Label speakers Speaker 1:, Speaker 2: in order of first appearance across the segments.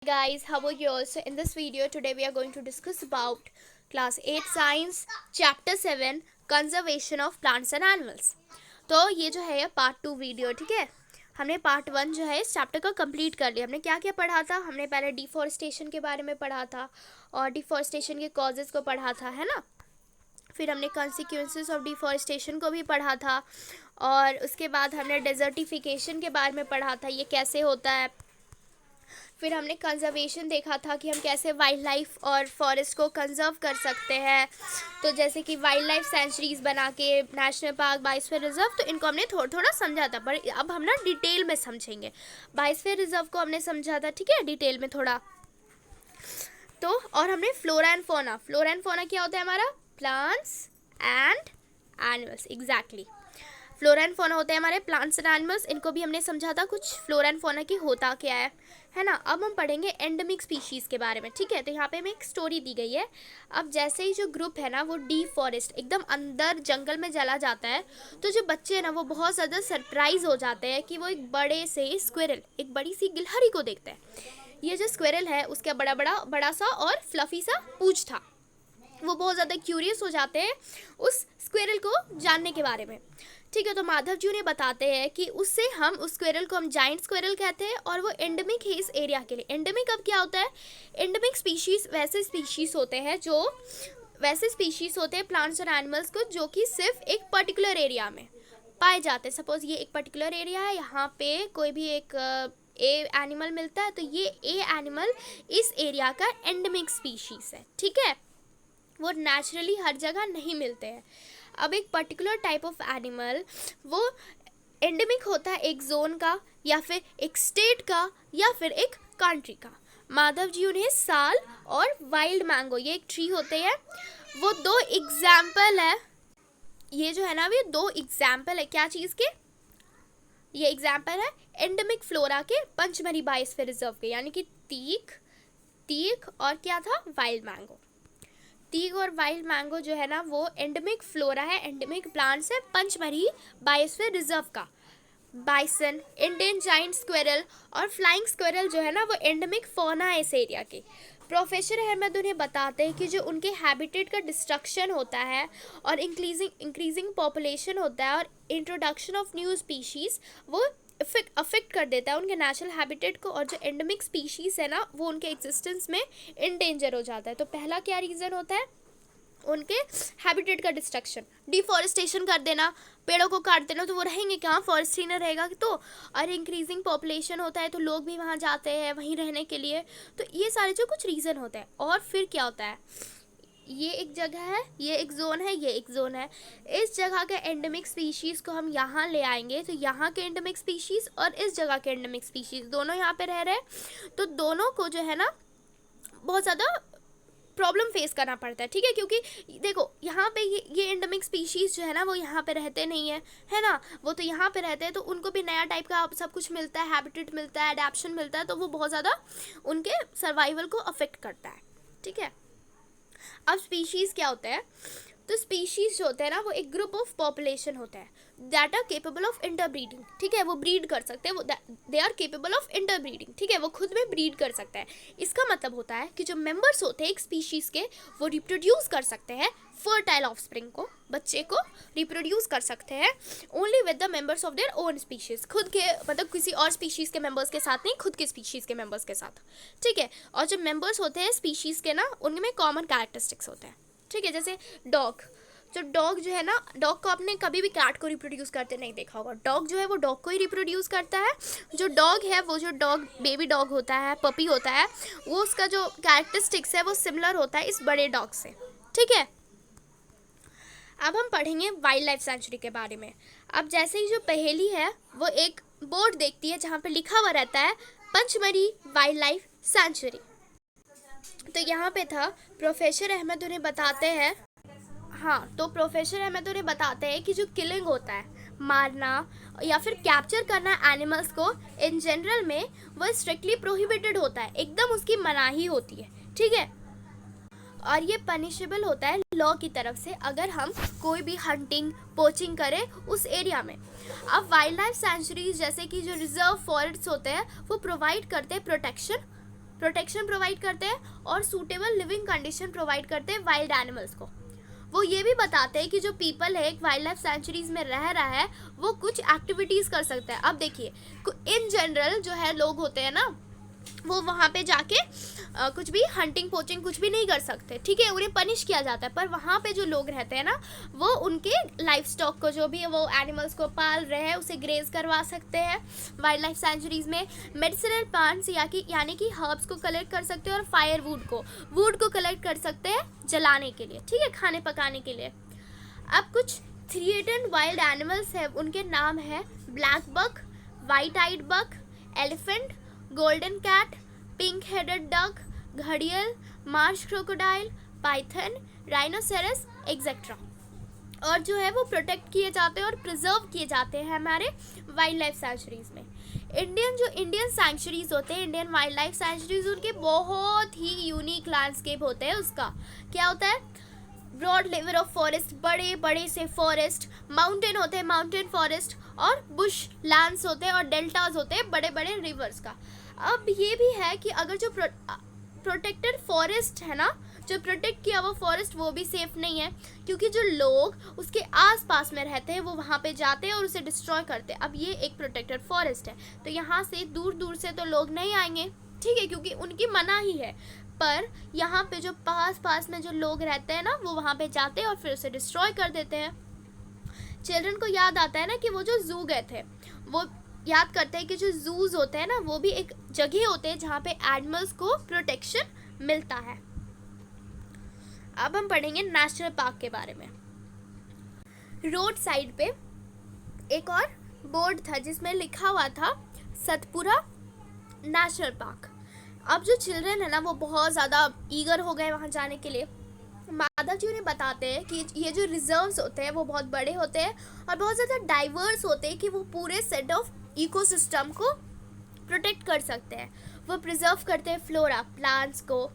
Speaker 1: Guys, how are you all? So in this video today we are going to discuss about class 8 science chapter 7 conservation of plants and animals. तो ये जो है part 2 video, ठीक है। हमने part 1 जो है इस चैप्टर का कंप्लीट कर लिया। हमने क्या क्या पढ़ा था? हमने पहले डिफॉरेस्टेशन के बारे में पढ़ा था और डिफॉरेस्टेशन के कॉजेज़ को पढ़ा था, है ना। फिर हमने कॉन्सिक्वेंसेस ऑफ डिफॉरेस्टेशन को भी पढ़ा था और उसके बाद हमने डेजर्टिफिकेशन के बारे में पढ़ा था, ये कैसे होता है। फिर हमने कंजर्वेशन देखा था कि हम कैसे वाइल्ड लाइफ और फॉरेस्ट को कंजर्व कर सकते हैं। तो जैसे कि वाइल्ड लाइफ सेंचुरीज बना के, नेशनल पार्क, बायोस्फीयर रिजर्व, तो इनको हमने थोड़ा थोड़ा समझा था, पर अब हम ना डिटेल में समझेंगे। बायोस्फीयर रिजर्व को हमने समझा था, ठीक है, डिटेल में थोड़ा। तो और हमने flora and fauna. Flora and fauna क्या होता है हमारा? Plants and animals. Exactly, flora and fauna होते हैं हमारे प्लांट्स एंड एनिमल्स। इनको भी हमने समझा था कुछ, फ्लोरा एंड फोना की होता क्या है ना। अब हम पढ़ेंगे एंडेमिक स्पीशीज़ के बारे में, ठीक है। तो यहाँ पे हमें एक स्टोरी दी गई है। अब जैसे ही जो ग्रुप है ना वो डिफॉरेस्ट एकदम अंदर जंगल में चला जाता है, तो जो बच्चे हैं ना वो बहुत ज़्यादा सरप्राइज हो जाते हैं कि वो एक बड़े से स्क्विरल, एक बड़ी सी गिलहरी को देखते हैं। ये जो स्क्विरल है उसका बड़ा सा और फ्लफी सा पूंछ था। वो बहुत ज़्यादा क्यूरियस हो जाते हैं उस स्क्विरल को जानने के बारे में, ठीक है। तो माधव जी उन्हें बताते हैं कि उससे हम उस स्क्विरल को हम जाइंट स्क्विरल कहते हैं और वो एंडेमिक है इस एरिया के लिए। एंडेमिक अब क्या होता है? एंडेमिक स्पीशीज़ वैसे स्पीशीज़ होते हैं प्लांट्स और एनिमल्स को जो कि सिर्फ एक पर्टिकुलर एरिया में पाए जाते हैं। सपोज ये एक पर्टिकुलर एरिया है, यहाँ पे कोई भी एक ए एनिमल मिलता है, तो ये ए एनिमल इस एरिया का एंडेमिक स्पीशीज़ है, ठीक है। वो नेचुरली हर जगह नहीं मिलते हैं। अब एक पर्टिकुलर टाइप ऑफ एनिमल वो एंडेमिक होता है एक जोन का, या फिर एक स्टेट का, या फिर एक कंट्री का। माधव जी उन्हें साल और वाइल्ड मैंगो, ये एक ट्री होते हैं, वो दो एग्जाम्पल है। ये जो है ना ये दो एग्जाम्पल है क्या चीज़ के? ये एग्जाम्पल है एंडेमिक फ्लोरा के पंचमढ़ी बायोस्फीयर रिजर्व के, यानी कि तीख और क्या था? Wild mango. तीग और वाइल्ड मैंगो जो है ना वो एंडेमिक फ्लोरा है, एंडेमिक प्लांट्स है पंचमढ़ी बायोस्फीयर रिजर्व का। बाइसन, इंडियन जाइंट स्क्विरल और फ्लाइंग स्क्विरल जो है ना वो एंडेमिक फौना है इस एरिया के। प्रोफेसर अहमद उन्हें बताते हैं कि जो उनके हैबिटेट का डिस्ट्रक्शन होता है और इंक्रीजिंग पॉपुलेशन होता है और इंट्रोडक्शन ऑफ न्यू स्पीशीज़, वो अफेक्ट कर देता है उनके नेचुरल हैबिटेट को, और जो एंडेमिक स्पीशीज़ है ना वो उनके एग्जिस्टेंस में इंडेंजर हो जाता है। तो पहला क्या रीज़न होता है? उनके हैबिटेट का डिस्ट्रक्शन, डिफॉरेस्टेशन कर देना, पेड़ों को काट देना, तो वो रहेंगे कहाँ? फॉरेस्ट ही ना रहेगा तो। और इंक्रीजिंग पॉपुलेशन होता है तो लोग भी वहाँ जाते हैं वहीं रहने के लिए। तो ये सारे जो कुछ रीज़न होते हैं। और फिर क्या होता है? ये एक जगह है, ये एक जोन है, ये एक जोन है। इस जगह के एंडेमिक स्पीशीज़ को हम यहाँ ले आएंगे, तो यहाँ के एंडेमिक स्पीशीज़ और इस जगह के एंडेमिक स्पीशीज़ दोनों यहाँ पे रह रहे हैं, तो दोनों को जो है ना बहुत ज़्यादा प्रॉब्लम फेस करना पड़ता है, ठीक है। क्योंकि देखो यहाँ पे ये एंडेमिक स्पीशीज़ जो है ना वो यहाँ पे रहते नहीं है ना। वो तो यहाँ पे रहते हैं तो उनको भी नया टाइप का सब कुछ मिलता है, हैबिटेट मिलता है, अडेप्शन मिलता है, तो वो बहुत ज़्यादा उनके सर्वाइवल को अफेक्ट करता है, ठीक है। अब स्पीशीज़ क्या होता है? तो स्पीशीज़ जो होते हैं ना वो एक ग्रुप ऑफ पॉपुलेशन होता है that are capable of interbreeding, ठीक है। वो ब्रीड कर सकते हैं, वो they are capable of interbreeding, ठीक है। वो खुद में ब्रीड कर सकता है। इसका मतलब होता है कि जो मेंबर्स होते हैं एक स्पीशीज़ के, वो रिप्रोड्यूस कर सकते हैं फर्टाइल ऑफस्प्रिंग को, बच्चे को रिप्रोड्यूस कर सकते हैं only with the members of their own species, खुद के मतलब किसी और स्पीशीज़ के मेंबर्स के साथ नहीं, खुद के स्पीशीज़ के मेंबर्स के साथ, ठीक है। और जो मेंबर्स होते हैं स्पीशीज़ के ना उनमें कॉमन कैरेक्टरिस्टिक्स होते हैं, ठीक है। जैसे डॉग जो है ना, डॉग को आपने कभी भी कैट को रिप्रोड्यूस करते नहीं देखा होगा। डॉग जो है वो डॉग को ही रिप्रोड्यूस करता है। जो डॉग है वो जो डॉग बेबी डॉग होता है, पपी होता है, वो उसका जो कैरेक्टरिस्टिक्स है वो सिमिलर होता है इस बड़े डॉग से, ठीक है। अब हम पढ़ेंगे वाइल्ड लाइफ सेंचुरी के बारे में। अब जैसे ही जो पहेली है वो एक बोर्ड देखती है जहाँ पे लिखा हुआ रहता है पंचमढ़ी वाइल्ड लाइफ सेंचुरी। तो यहाँ पे था प्रोफेसर अहमद उन्हें बताते हैं, हाँ, तो प्रोफेसर अहमद उन्हें बताते हैं कि जो किलिंग होता है, मारना या फिर कैप्चर करना एनिमल्स को इन जनरल में वो स्ट्रिक्टली प्रोहिबिटेड होता है, एकदम उसकी मनाही होती है, ठीक है। और ये पनिशेबल होता है लॉ की तरफ से अगर हम कोई भी हंटिंग पोचिंग करें उस एरिया में। अब वाइल्ड लाइफ सेंचुरीज जैसे कि जो रिजर्व फॉरेस्ट होते हैं वो प्रोवाइड करते हैं प्रोटेक्शन प्रोटेक्शन प्रोवाइड करते हैं और सूटेबल लिविंग कंडीशन प्रोवाइड करते हैं वाइल्ड एनिमल्स को। वो ये भी बताते हैं कि जो पीपल है एक वाइल्ड लाइफ सेंचुरीज में रह रहा है वो कुछ एक्टिविटीज़ कर सकता है। अब देखिए इन जनरल जो है लोग होते हैं ना वो वहाँ पे जाके कुछ भी हंटिंग पोचिंग कुछ भी नहीं कर सकते, ठीक है, उन्हें पनिश किया जाता है। पर वहाँ पे जो लोग रहते हैं ना वो उनके लाइफ स्टॉक को जो भी है वो एनिमल्स को पाल रहे हैं उसे ग्रेज करवा सकते हैं वाइल्ड लाइफ सेंचुरीज में। मेडिसिनल प्लांट्स यानी कि हर्ब्स को कलेक्ट कर सकते हैं और फायर वुड को कलेक्ट कर सकते हैं जलाने के लिए, ठीक है, खाने पकाने के लिए। अब कुछ थ्रेटेंड वाइल्ड एनिमल्स है, उनके नाम है black buck, white eyed buck, elephant, golden cat, pink headed duck, घड़ियल, marsh crocodile, python, rhinoceros etcetera. और जो है वो प्रोटेक्ट किए जाते हैं और प्रिजर्व किए जाते हैं हमारे वाइल्ड लाइफ सेंचुरीज में। इंडियन सैंक्चुरीज होते हैं, इंडियन वाइल्ड लाइफ सेंचुरीज, उनके बहुत ही यूनिक लैंडस्केप होते हैं। उसका क्या होता है, ब्रॉड लेवल ऑफ फॉरेस्ट, बड़े बड़े से फॉरेस्ट, माउंटेन होते हैं, माउंटेन फॉरेस्ट, और बुश लैंड्स होते हैं और डेल्टाज होते हैं बड़े बड़े रिवर्स का। अब ये भी है कि अगर जो प्रोटेक्टेड फॉरेस्ट है ना, जो प्रोटेक्ट किया हुआ फॉरेस्ट वो भी सेफ नहीं है, क्योंकि जो लोग उसके आसपास में रहते हैं वो वहाँ पे जाते हैं और उसे डिस्ट्रॉय करते हैं। अब ये एक प्रोटेक्टेड फॉरेस्ट है तो यहाँ से दूर दूर से तो लोग नहीं आएंगे, ठीक है, क्योंकि उनकी मना ही है। पर यहाँ पे जो पास में जो लोग रहते हैं ना वो वहाँ पे जाते हैं और फिर उसे डिस्ट्रॉय कर देते हैं। चिल्ड्रन को याद आता है ना कि वो जो जू गए थे, वो याद करते हैं कि जो जूज होते हैं ना वो भी एक जगह होते हैं जहाँ पे एनिमल्स को प्रोटेक्शन मिलता है। अब हम पढ़ेंगे नेशनल पार्क के बारे में। रोड साइड पे एक और बोर्ड था जिसमें लिखा हुआ था सतपुरा नेशनल पार्क। अब जो चिल्ड्रन है ना वो बहुत ज़्यादा ईगर हो गए वहाँ जाने के लिए। माधव जी उन्हें बताते हैं कि ये जो रिजर्व्स होते हैं वो बहुत बड़े होते हैं और बहुत ज़्यादा डाइवर्स होते हैं कि वो पूरे सेट ऑफ इकोसिस्टम को प्रोटेक्ट कर सकते हैं। वो प्रिजर्व करते हैं फ्लोरा, प्लांट्स को,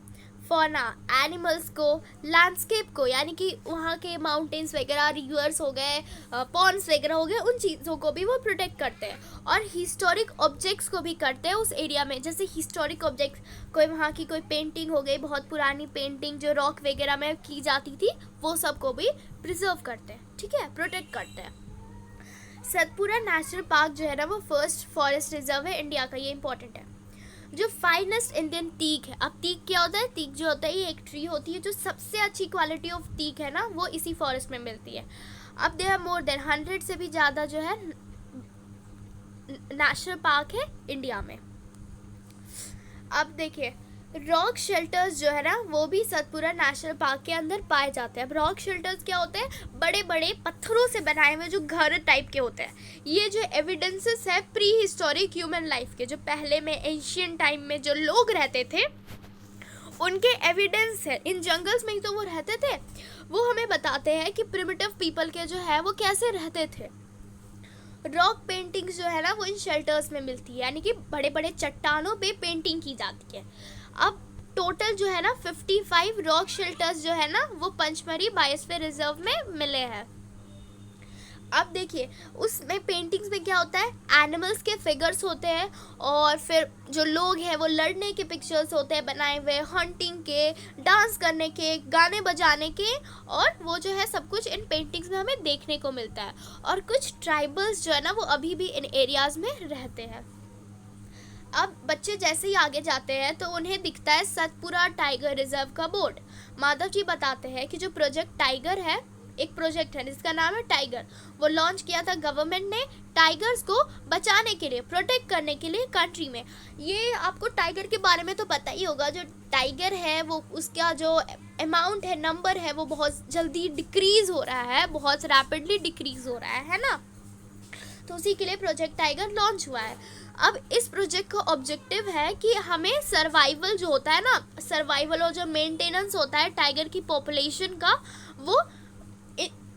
Speaker 1: फौना, एनिमल्स को, लैंडस्केप को, यानी कि वहाँ के माउंटेन्स वगैरह, रिवर्स हो गए, पॉन्ड्स वगैरह हो गए, उन चीज़ों को भी वो प्रोटेक्ट करते हैं। और हिस्टोरिक ऑब्जेक्ट्स को भी करते हैं उस एरिया में। जैसे हिस्टोरिक ऑब्जेक्ट्स, कोई वहाँ की कोई पेंटिंग हो गई, बहुत पुरानी पेंटिंग जो रॉक वगैरह में की जाती थी, वो सब को भी प्रिजर्व करते हैं, ठीक है, प्रोटेक्ट करते हैं। सतपुरा नेशनल पार्क जो है ना वो फर्स्ट फॉरेस्ट रिजर्व है इंडिया का, ये इंपॉर्टेंट है। जो फाइनेस्ट इंडियन टीक है, अब टीक क्या होता है, टीक जो होता है ये एक ट्री होती है, जो सबसे अच्छी क्वालिटी ऑफ टीक है ना वो इसी फॉरेस्ट में मिलती है। अब देयर आर मोर देन 100 से भी ज़्यादा जो है नेशनल पार्क है इंडिया में। अब देखिए रॉक शेल्टर्स जो है ना वो भी सतपुरा नेशनल पार्क के अंदर पाए जाते हैं। अब रॉक शेल्टर्स क्या होते हैं, बड़े बड़े पत्थरों से बनाए हुए जो घर टाइप के होते हैं। ये जो एविडेंसेस है प्री हिस्टोरिक ह्यूमन लाइफ के, जो पहले में एंशियंट टाइम में जो लोग रहते थे उनके एविडेंस है। इन जंगल्स में ही तो वो रहते थे। वो हमें बताते हैं कि प्रिमिटिव पीपल के जो है वो कैसे रहते थे। रॉक पेंटिंग्स जो है ना वो इन शेल्टर्स में मिलती है, यानी कि बड़े बड़े चट्टानों पे पेंटिंग की जाती है। अब टोटल जो है ना 55 रॉक शेल्टर्स जो है ना वो पंचमढ़ी बायोस्फीयर रिजर्व में मिले हैं। अब देखिए उसमें पेंटिंग्स में क्या होता है, एनिमल्स के फिगर्स होते हैं और फिर जो लोग हैं वो लड़ने के पिक्चर्स होते हैं बनाए हुए, हंटिंग के, डांस करने के, गाने बजाने के, और वो जो है सब कुछ इन पेंटिंग्स में हमें देखने को मिलता है। और कुछ ट्राइबल्स जो है ना वो अभी भी इन एरियाज़ में रहते हैं। अब बच्चे जैसे ही आगे जाते हैं तो उन्हें दिखता है सतपुरा टाइगर रिजर्व का बोर्ड। माधव जी बताते हैं कि जो प्रोजेक्ट टाइगर है, एक प्रोजेक्ट है जिसका नाम है टाइगर, वो लॉन्च किया था गवर्नमेंट ने टाइगर्स को बचाने के लिए, प्रोटेक्ट करने के लिए कंट्री में। ये आपको टाइगर के बारे में तो पता ही होगा, जो टाइगर है वो उसका जो अमाउंट है, नंबर है, वो बहुत जल्दी डिक्रीज हो रहा है, बहुत रैपिडली डिक्रीज हो रहा है ना, तो उसी के लिए प्रोजेक्ट टाइगर लॉन्च हुआ है। अब इस प्रोजेक्ट का ऑब्जेक्टिव है कि हमें सर्वाइवल जो होता है ना, सर्वाइवल और जो मेंटेनेंस होता है टाइगर की पॉपुलेशन का, वो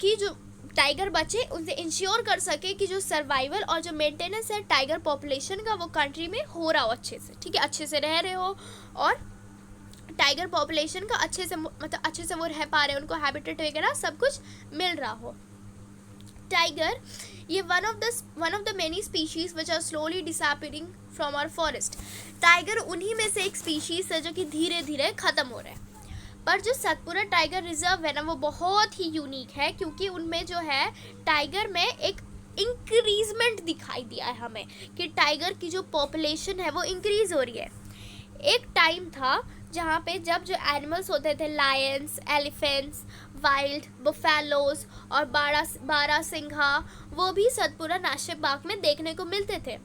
Speaker 1: कि जो टाइगर बचे उनसे इंश्योर कर सके कि जो सर्वाइवल और जो मेंटेनेंस है टाइगर पॉपुलेशन का वो कंट्री में हो रहा हो अच्छे से, ठीक है, अच्छे से रह रहे हो और टाइगर पॉपुलेशन का अच्छे से मतलब अच्छे से वो रह पा रहे हैं, उनको हैबिटेट वगैरह सब कुछ मिल रहा हो। टाइगर ये one of the many species which are slowly disappearing from our forest. Tiger उन्हीं में से एक स्पीशीज है जो कि धीरे धीरे ख़त्म हो रहे हैं। पर जो सतपुरा टाइगर रिजर्व है ना, वो बहुत ही यूनिक है, क्योंकि उनमें जो है टाइगर में एक इंक्रीजमेंट दिखाई दिया है हमें, कि टाइगर की जो पॉपुलेशन है वो इंक्रीज हो रही है। एक टाइम था जहाँ पे जब जो एनिमल्स होते थे, लायंस, एलिफेंट्स, वाइल्ड बफेलोज और बारहसिंघा, वो भी सतपुरा नेशनल पार्क में देखने को मिलते थे।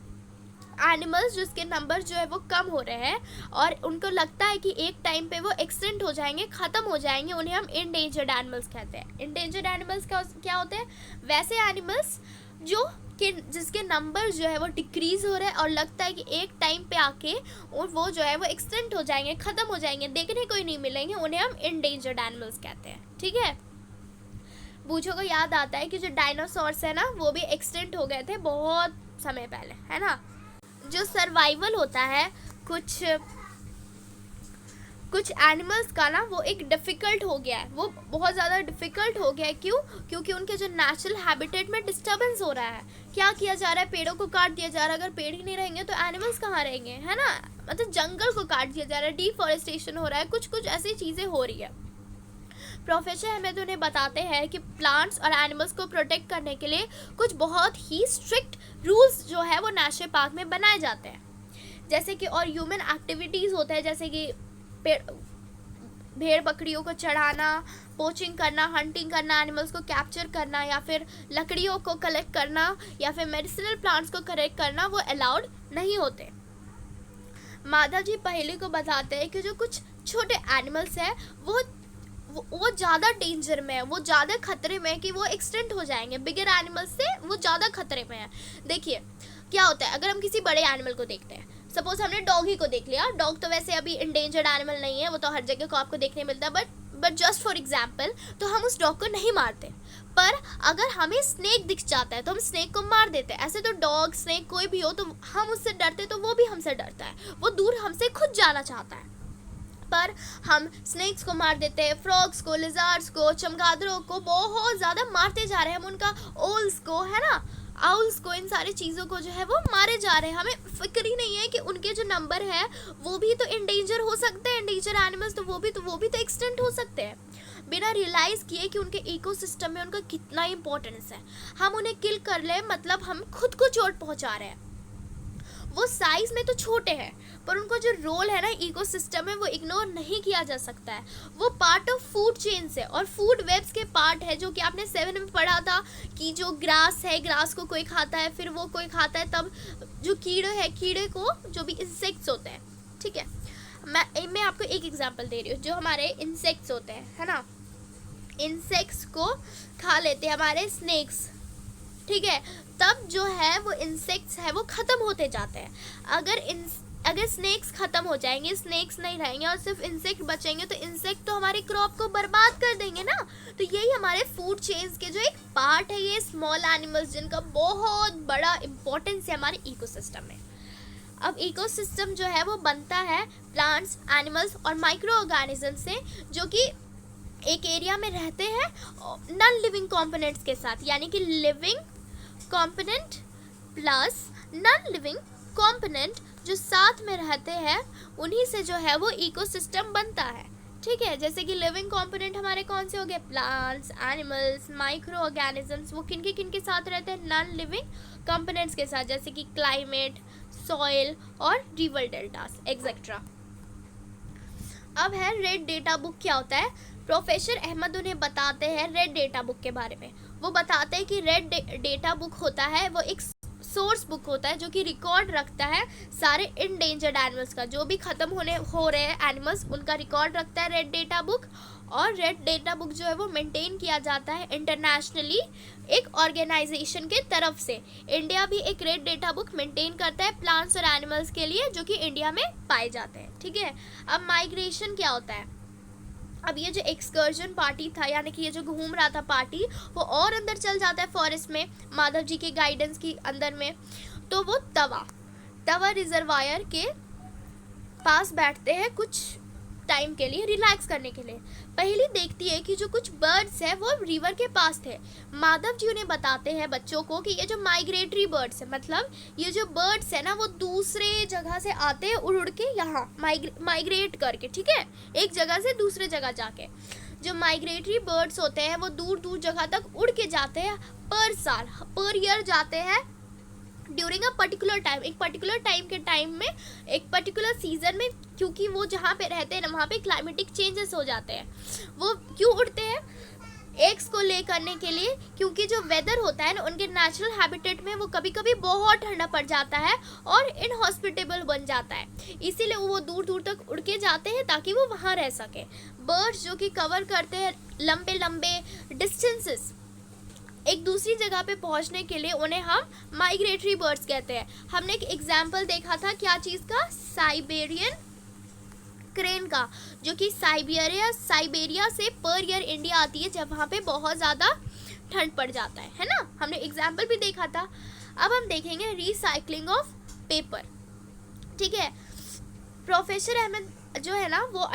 Speaker 1: एनिमल्स जिसके नंबर जो है वो कम हो रहे हैं और उनको लगता है कि एक टाइम पे वो एक्सटेंट हो जाएंगे, ख़त्म हो जाएंगे, उन्हें हम इंडेंजर्ड एनिमल्स कहते हैं। इंडेंजर्ड एनिमल्स क्या होते हैं? वैसे एनिमल्स जो कि जिसके नंबर जो है वो डिक्रीज़ हो रहे हैं और लगता है कि एक टाइम पे आके और वो जो है वो एक्सटेंट हो जाएंगे, ख़त्म हो जाएंगे, देखने को ही नहीं मिलेंगे, उन्हें हम इंडेंजर्ड एनिमल्स कहते हैं। ठीक है, बूझों को याद आता है कि जो डायनासोर्स है ना, वो भी एक्सटेंट हो गए थे बहुत समय पहले, है ना। जो सर्वाइवल होता है कुछ एनिमल्स का ना, वो एक डिफ़िकल्ट हो गया है, वो बहुत ज़्यादा डिफ़िकल्ट हो गया है। क्यों? क्योंकि उनके जो नेचुरल हैबिटेट में डिस्टर्बेंस हो रहा है। क्या किया जा रहा है? पेड़ों को काट दिया जा रहा है। अगर पेड़ ही नहीं रहेंगे तो एनिमल्स कहाँ रहेंगे, है ना। मतलब जंगल को काट दिया जा रहा है, डिफॉरेस्टेशन हो रहा है, कुछ ऐसी चीज़ें हो रही है। प्रोफेसर अहमद उन्हें बताते हैं कि प्लांट्स और एनिमल्स को प्रोटेक्ट करने के लिए कुछ बहुत ही स्ट्रिक्ट रूल्स जो है वो नेशनल पार्क में बनाए जाते हैं। जैसे कि और ह्यूमन एक्टिविटीज़ होते हैं, जैसे कि भेड़ बकरियों को चढ़ाना, पोचिंग करना, हंटिंग करना, एनिमल्स को कैप्चर करना, या फिर लकड़ियों को कलेक्ट करना, या फिर मेडिसिनल प्लांट्स को कलेक्ट करना, वो अलाउड नहीं होते। माधव जी पहले को बताते हैं कि जो कुछ छोटे एनिमल्स हैं वो ज़्यादा डेंजर में है, वो ज़्यादा खतरे में है कि वो एक्सटेंट हो जाएंगे। बिगर एनिमल्स से वो ज़्यादा खतरे में है। देखिए क्या होता है, अगर हम किसी बड़े एनिमल को देखते हैं, सपोज हमने डॉग ही को देख लिया। डॉग तो वैसे अभी इंडेंजर्ड एनिमल नहीं है, वो तो हर जगह को आपको देखने मिलता है, बट जस्ट फॉर एग्जाम्पल, तो हम उस डॉग को नहीं मारते। पर अगर हमें स्नेक दिख जाता है तो हम स्नेक को मार देते हैं। ऐसे तो डॉग, स्नेक कोई भी हो तो हम उससे डरते, तो वो भी हमसे डरता है, वो दूर हमसे खुद जाना चाहता है। पर हम स्नेक्स को मार देते हैं, फ्रॉग्स को, लिजार्ड्स को, चमगादड़ों को बहुत ज़्यादा मारते जा रहे हैं हम, उनका ओल्स को, है ना, आउल्स को, इन सारी चीज़ों को जो है वो मारे जा रहे हैं। हमें फिक्र ही नहीं है कि उनके जो नंबर है वो भी तो इंडेंजर हो सकते हैं, इंडेंजर एनिमल्स, तो वो भी तो एक्सटेंट हो सकते हैं, बिना रियलाइज़ किए कि उनके इकोसिस्टम में उनका कितना इंपॉर्टेंस है। हम उन्हें किल कर लें मतलब हम खुद को चोट पहुंचा रहे हैं। वो साइज में तो छोटे हैं, पर उनको जो रोल है ना इकोसिस्टम में, वो इग्नोर नहीं किया जा सकता है। वो पार्ट ऑफ फूड चेन से और फूड वेब्स के पार्ट है, जो कि आपने 7 में पढ़ा था कि जो ग्रास है, ग्रास को कोई खाता है, फिर वो कोई खाता है, तब जो कीड़े को, जो भी इंसेक्ट्स होते हैं, ठीक है। मैं आपको एक एग्जांपल दे रही हूँ। जो हमारे इंसेक्ट्स होते हैं, है ना, इंसेक्ट्स को खा लेते हैं हमारे स्नेक्स, ठीक है, तब जो है वो इंसेक्ट्स है वो ख़त्म होते जाते हैं। अगर स्नेक्स ख़त्म हो जाएंगे, स्नेक्स नहीं रहेंगे और सिर्फ इंसेक्ट बचेंगे, तो इंसेक्ट तो हमारी क्रॉप को बर्बाद कर देंगे ना। तो यही हमारे फूड चेन्स के जो एक पार्ट है, ये स्मॉल एनिमल्स, जिनका बहुत बड़ा इम्पोर्टेंस है हमारे इकोसिस्टम में। अब इकोसिस्टम जो है वो बनता है प्लांट्स, एनिमल्स और माइक्रो ऑर्गेनिज्म से, जो कि एक एरिया में रहते हैं नॉन लिविंग कंपोनेंट्स के साथ, यानी कि living component plus non living component जो साथ में रहते हैं, उन्हीं से जो है वो इकोसिस्टम बनता है। ठीक है, जैसे कि लिविंग कंपोनेंट हमारे कौन से हो गए? Plants, animals, micro organisms. वो किन के साथ रहते हैं? नॉन लिविंग कंपोनेंट्स के साथ, जैसे कि क्लाइमेट, सॉइल और रिवर डेल्टास एक्सेट्रा। अब है रेड डेटा बुक। क्या होता है? प्रोफेसर अहमद उन्हें बताते हैं रेड डेटा बुक के बारे में। वो बताते हैं कि रेड डेटा बुक होता है वो एक सोर्स बुक होता है जो कि रिकॉर्ड रखता है सारे इंडेंजर्ड एनिमल्स का, जो भी ख़त्म हो रहे हैं एनिमल्स, उनका रिकॉर्ड रखता है रेड डेटा बुक। और रेड डेटा बुक जो है वो मेंटेन किया जाता है इंटरनेशनली एक ऑर्गेनाइजेशन के तरफ से। इंडिया भी एक रेड डेटा बुक मेंटेन करता है प्लांट्स और एनिमल्स के लिए, जो कि इंडिया में पाए जाते हैं। ठीक है, अब माइग्रेशन क्या होता है? अब ये जो एक्सकर्जन पार्टी था, यानी कि ये जो घूम रहा था पार्टी, वो और अंदर चल जाता है फॉरेस्ट में माधव जी के गाइडेंस की अंदर में। तो वो तवा रिजर्वायर के पास बैठते हैं कुछ टाइम के लिए रिलैक्स करने के लिए। पहली देखती है कि जो कुछ बर्ड्स है वो रिवर के पास थे। माधव जी उन्हें बताते हैं बच्चों को कि ये जो माइग्रेटरी बर्ड्स है, मतलब ये जो बर्ड्स है ना वो दूसरे जगह से आते हैं उड़ उड़ के यहाँ माइग्रेट करके, ठीक है, एक जगह से दूसरे जगह जाके। जो माइग्रेटरी बर्ड्स होते हैं वो दूर दूर जगह तक उड़ के जाते हैं, पर साल पर ईयर जाते हैं ड्यूरिंग अ पर्टिकुलर टाइम, एक पर्टिकुलर टाइम के टाइम में, एक पर्टिकुलर सीजन में, क्योंकि वो जहाँ पे रहते हैं ना वहाँ पे क्लाइमेटिक चेंजेस हो जाते हैं। वो क्यों उड़ते हैं? एग्स को ले करने के लिए, क्योंकि जो वेदर होता है ना उनके नेचुरल हैबिटेट में वो कभी कभी बहुत ठंडा पड़ जाता है और इनहॉस्पिटेबल बन जाता है, इसीलिए वो दूर दूर तक उड़ के जाते हैं ताकि वो वहाँ रह सके। बर्ड्स जो कि कवर करते हैं लंबे लंबे डिस्टेंसेस एक दूसरी जगह पे पहुंचने के लिए, उन्हें हम माइग्रेटरी बर्ड्स कहते हैं। हमने एक एग्जाम्पल देखा था क्या चीज़ का? साइबेरियन क्रेन का, जो कि साइबेरिया से पर ईयर इंडिया आती है जब वहाँ पे बहुत ज़्यादा ठंड पड़ जाता है ना। हमने एग्जाम्पल भी देखा था। अब हम देखेंगे रिसाइकलिंग ऑफ पेपर, ठीक है। प्रोफेसर अहमद जो है ना वो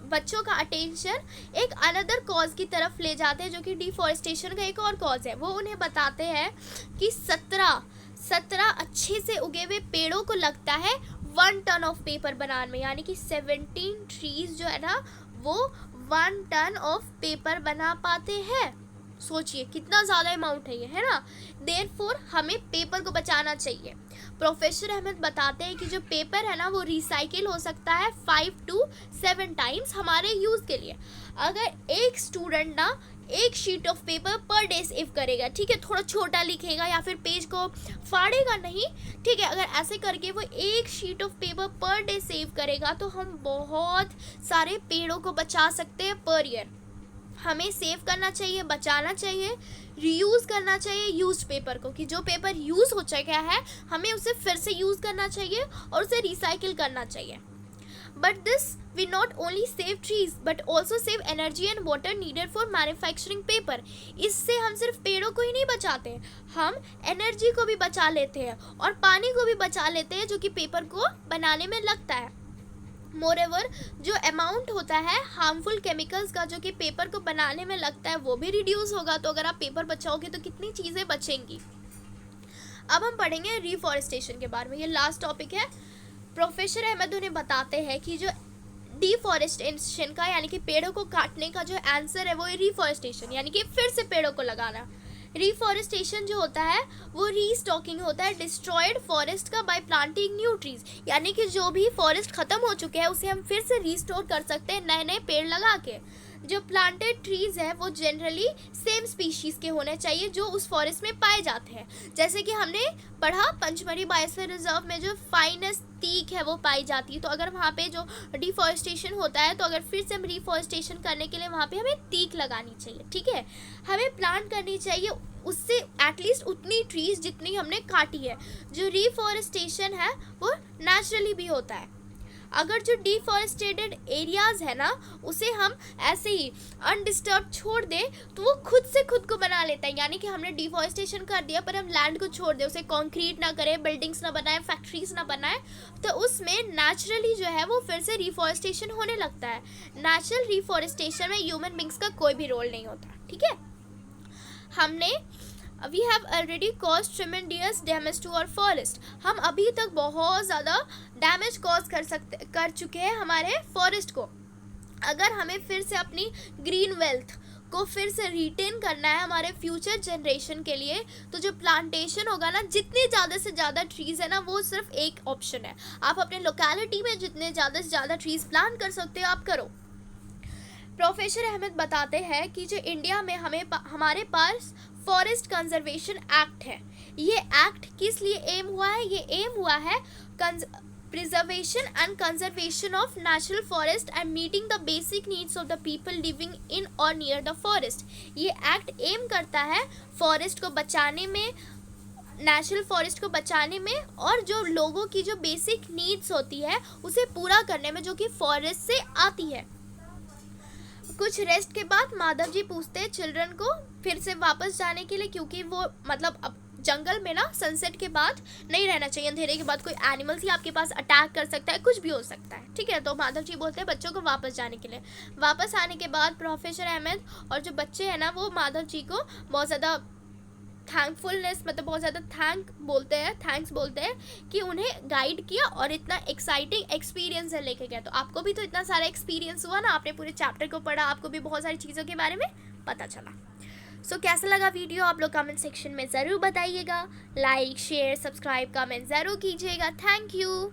Speaker 1: बच्चों का अटेंशन एक अनदर कॉज की तरफ ले जाते हैं, जो कि डिफॉरेस्टेशन का एक और कॉज है। वो उन्हें बताते हैं कि 17 अच्छे से उगे हुए पेड़ों को लगता है 1 टन ऑफ पेपर बनाने में, यानी कि 17 ट्रीज जो है ना वो 1 टन ऑफ पेपर बना पाते हैं। सोचिए कितना ज़्यादा अमाउंट है ये, है ना। देयरफॉर हमें पेपर को बचाना चाहिए। प्रोफेसर अहमद बताते हैं कि जो पेपर है ना वो रिसाइकिल हो सकता है 5 to 7 टाइम्स हमारे यूज़ के लिए। अगर एक स्टूडेंट ना एक sheet of paper per day save करेगा, ठीक है, थोड़ा छोटा लिखेगा या फिर पेज को फाड़ेगा नहीं, ठीक है, अगर ऐसे करके वो एक sheet of paper per day save करेगा तो हम बहुत सारे पेड़ों को बचा सकते हैं पर ईयर। हमें सेव करना चाहिए, बचाना चाहिए, रीयूज़ करना चाहिए यूज्ड पेपर को, कि जो पेपर यूज़ हो चुका है हमें उसे फिर से यूज़ करना चाहिए और उसे रिसाइकिल करना चाहिए। But this we not only save trees but also save energy and water needed for manufacturing paper. इससे हम सिर्फ पेड़ों को ही नहीं बचाते, हम एनर्जी को भी बचा लेते हैं और पानी को भी बचा लेते हैं जो कि पेपर को बनाने में लगता है। मोरेवर जो अमाउंट होता है हार्मफुल केमिकल्स का जो कि पेपर को बनाने में लगता है वो भी रिड्यूस होगा। तो अगर आप पेपर बचाओगे तो कितनी चीज़ें बचेंगी। अब हम पढ़ेंगे रिफॉरेस्टेशन के बारे में, ये लास्ट टॉपिक है। प्रोफेसर अहमद उन्हें बताते हैं कि जो डिफॉरेस्टेशन का यानी कि पेड़ों को काटने का जो आंसर है वो है रिफॉरेस्टेशन, यानी कि फिर से पेड़ों को लगाना। रिफॉरेस्टेशन जो होता है वो रीस्टॉकिंग होता है डिस्ट्रॉयड फॉरेस्ट का बाय प्लांटिंग न्यू ट्रीज, यानी कि जो भी फॉरेस्ट खत्म हो चुके हैं उसे हम फिर से रीस्टोर कर सकते हैं नए नए पेड़ लगा के। जो प्लांटेड ट्रीज है वो जनरली सेम स्पीशीज़ के होने चाहिए जो उस फॉरेस्ट में पाए जाते हैं। जैसे कि हमने पढ़ा पंचमढ़ी बायोस्फीयर रिजर्व में जो फाइनेस्ट टीक है वो पाई जाती है। तो अगर वहाँ पे जो डिफॉरेस्टेशन होता है तो अगर फिर से हम रिफॉरेस्टेशन करने के लिए वहाँ पे हमें टीक लगानी चाहिए, ठीक है। हमें प्लांट करनी चाहिए उससे एटलीस्ट उतनी ट्रीज जितनी हमने काटी है। जो रिफॉरेस्टेशन है वो नेचुरली भी होता है। अगर जो डिफॉरेस्टेटेड एरियाज़ है ना उसे हम ऐसे ही अनडिस्टर्ब छोड़ दें तो वो खुद से खुद को बना लेता है, यानी कि हमने डिफॉरेस्टेशन कर दिया पर हम लैंड को छोड़ दें, उसे कंक्रीट ना करें, बिल्डिंग्स ना बनाएं, फैक्ट्रीज ना बनाएं, तो उसमें नेचुरली जो है वो फिर से रिफॉरेस्टेशन होने लगता है। नेचुरल रिफॉरेस्टेशन में ह्यूमन बींग्स का कोई भी रोल नहीं होता, ठीक है। We have already cause tremendous damage to our forest. हम अभी तक बहुत ज़्यादा डैमेज कॉज कर चुके हैं हमारे फॉरेस्ट को। अगर हमें फिर से अपनी ग्रीन वेल्थ को फिर से रिटेन करना है हमारे फ्यूचर जनरेशन के लिए, तो जो प्लांटेशन होगा ना, जितने ज़्यादा से ज़्यादा ट्रीज़ है ना वो सिर्फ एक ऑप्शन है। आप अपने लोकेलिटी में जितने ज़्यादा से ज़्यादा ट्रीज़ प्लांट कर सकते हो आप करो। प्रोफेसर अहमद बताते हैं कि जो इंडिया में हमारे पास फॉरेस्ट कंजर्वेशन एक्ट है। ये एक्ट किस लिए एम हुआ है? ये एम हुआ है preservation and conservation of natural forest and meeting the basic needs of the people living in और नियर द फॉरेस्ट। ये एक्ट एम करता है फॉरेस्ट को बचाने में, नेचुरल फॉरेस्ट को बचाने में, और जो लोगों की जो बेसिक नीड्स होती है उसे पूरा करने में जो कि फॉरेस्ट से आती है। कुछ रेस्ट के बाद माधव जी पूछते हैं चिल्ड्रन को फिर से वापस जाने के लिए, क्योंकि वो मतलब अब जंगल में ना सनसेट के बाद नहीं रहना चाहिए, अंधेरे के बाद कोई एनिमल्स ही आपके पास अटैक कर सकता है, कुछ भी हो सकता है, ठीक है। तो माधव जी बोलते हैं बच्चों को वापस जाने के लिए। वापस आने के बाद प्रोफेसर अहमद और जो बच्चे हैं ना वो माधव जी को बहुत ज़्यादा थैंकफुलनेस, मतलब बहुत ज़्यादा थैंक्स बोलते हैं कि उन्हें गाइड किया और इतना एक्साइटिंग एक्सपीरियंस है लेके गया। तो आपको भी तो इतना सारा एक्सपीरियंस हुआ ना, आपने पूरे चैप्टर को पढ़ा, आपको भी बहुत सारी चीज़ों के बारे में पता चला। सो कैसा लगा वीडियो आप लोग कमेंट सेक्शन में ज़रूर बताइएगा। लाइक शेयर सब्सक्राइब कमेंट ज़रूर कीजिएगा। Thank you.